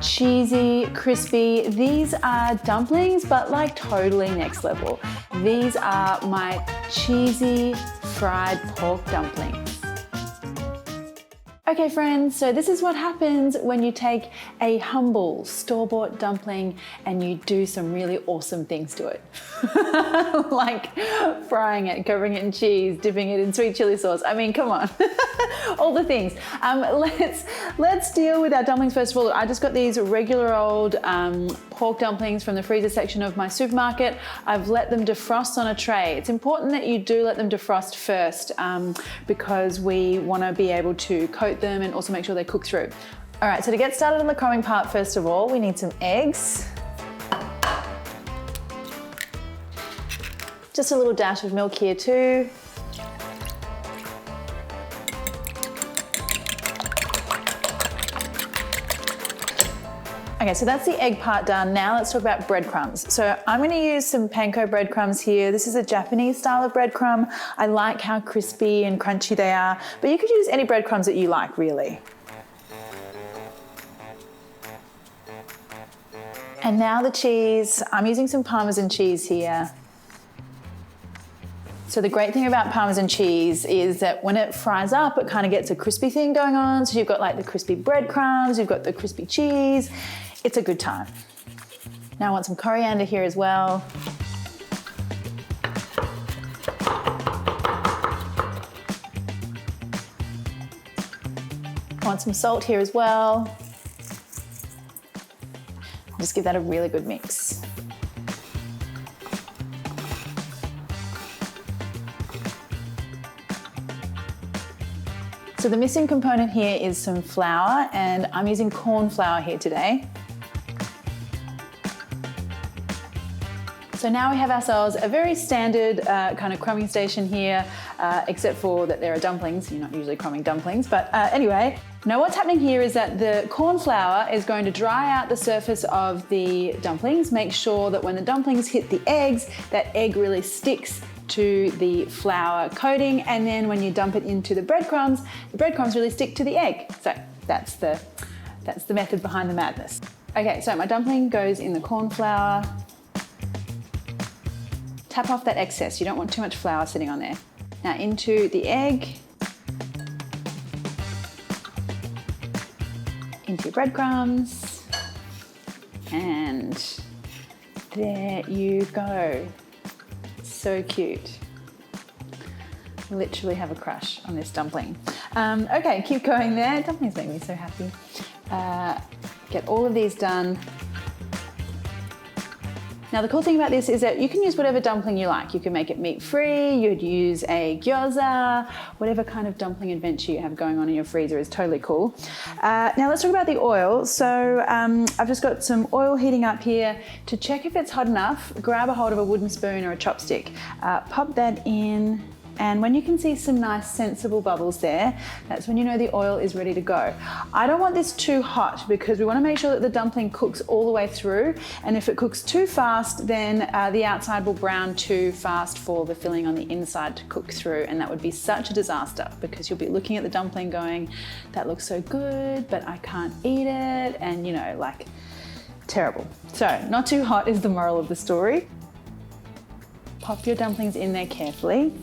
cheesy, crispy. These are dumplings, but like totally next level. These are my cheesy fried pork dumplings. Okay friends, so this is what happens when you take a humble store-bought dumpling and you do some really awesome things to it. Like frying it, covering it in cheese, dipping it in sweet chili sauce. I mean, come on, all the things. Let's deal with our dumplings first of all. I just got these regular old pork dumplings from the freezer section of my supermarket. I've let them defrost on a tray. It's important that you do let them defrost first because we want to be able to coat them and also make sure they cook through. All right, so to get started on the crumbing part, first of all, we need some eggs. Just a little dash of milk here too. Okay, so that's the egg part done. Now let's talk about breadcrumbs. So I'm gonna use some panko breadcrumbs here. This is a Japanese style of breadcrumb. I like how crispy and crunchy they are, but you could use any breadcrumbs that you like, really. And now the cheese. I'm using some Parmesan cheese here. So the great thing about Parmesan cheese is that when it fries up, it kind of gets a crispy thing going on. So you've got like the crispy breadcrumbs, you've got the crispy cheese. It's a good time. Now I want some coriander here as well. I want some salt here as well. Just give that a really good mix. So the missing component here is some flour, and I'm using corn flour here today. So now we have ourselves a very standard kind of crumbing station here, except for that there are dumplings. You're not usually crumbing dumplings, but anyway. Now what's happening here is that the corn flour is going to dry out the surface of the dumplings. Make sure that when the dumplings hit the eggs, that egg really sticks to the flour coating, and then when you dump it into the breadcrumbs really stick to the egg. So that's the method behind the madness. Okay, so my dumpling goes in the corn flour. Tap off that excess. You don't want too much flour sitting on there. Now into the egg, into your breadcrumbs, and there you go. So cute. Literally have a crush on this dumpling. Okay, keep going there. Dumplings make me so happy. Get all of these done. Now the cool thing about this is that you can use whatever dumpling you like. You can make it meat-free, you'd use a gyoza, whatever kind of dumpling adventure you have going on in your freezer is totally cool. Now let's talk about the oil. So I've just got some oil heating up here. To check if it's hot enough, grab a hold of a wooden spoon or a chopstick, pop that in, and when you can see some nice sensible bubbles there, that's when you know the oil is ready to go. I don't want this too hot because we want to make sure that the dumpling cooks all the way through, and if it cooks too fast, then the outside will brown too fast for the filling on the inside to cook through, and that would be such a disaster because you'll be looking at the dumpling going, that looks so good, but I can't eat it, and you know, like, terrible. So not too hot is the moral of the story. Pop your dumplings in there carefully.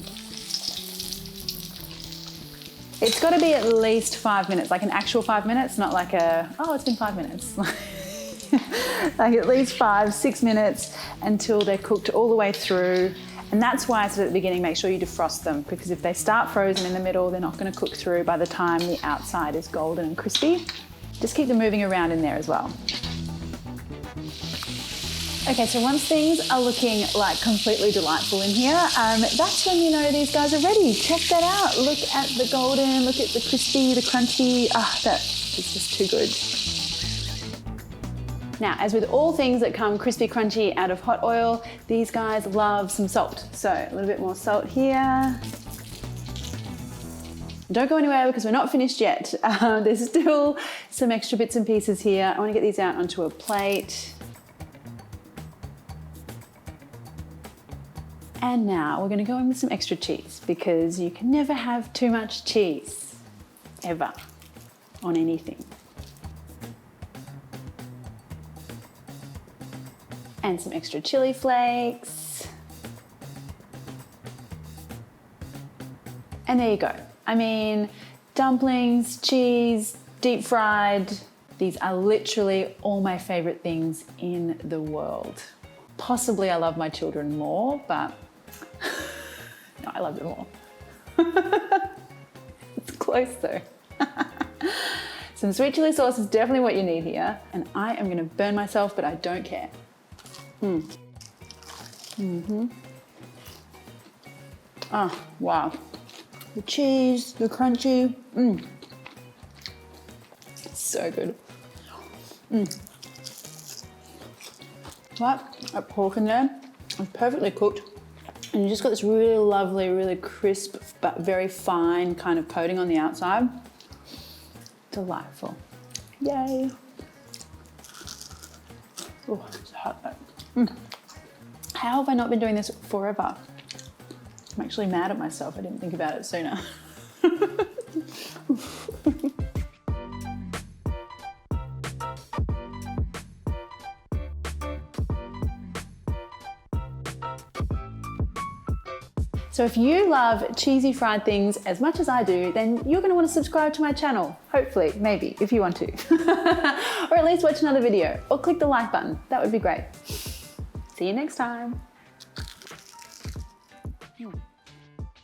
It's got to be at least 5 minutes, like an actual 5 minutes, not like a, oh, it's been 5 minutes. Like at least 5-6 minutes until they're cooked all the way through. And that's why I said at the beginning, make sure you defrost them, because if they start frozen in the middle, they're not going to cook through by the time the outside is golden and crispy. Just keep them moving around in there as well. Okay, so once things are looking like completely delightful in here, that's when you know these guys are ready. Check that out. Look at the golden, look at the crispy, the crunchy. Ah, that is just too good. Now, as with all things that come crispy, crunchy out of hot oil, these guys love some salt. So a little bit more salt here. Don't go anywhere because we're not finished yet. There's still some extra bits and pieces here. I want to get these out onto a plate. And now we're going to go in with some extra cheese because you can never have too much cheese, ever, on anything. and some extra chili flakes. And there you go. I mean, dumplings, cheese, deep fried. These are literally all my favorite things in the world. Possibly I love my children more, but no, I love them more. It's close though. Some sweet chili sauce is definitely what you need here, and I am gonna burn myself, but I don't care. Oh, wow. The cheese, the crunchy, so good. That pork in there is perfectly cooked, and you just got this really lovely, really crisp, but very fine kind of coating on the outside. Delightful. Yay. Oh, it's hot though. How have I not been doing this forever? I'm actually mad at myself. I didn't think about it sooner. So if you love cheesy fried things as much as I do, then you're going to want to subscribe to my channel. Hopefully, maybe, if you want to. Or at least watch another video, or click the like button. That would be great. See you next time.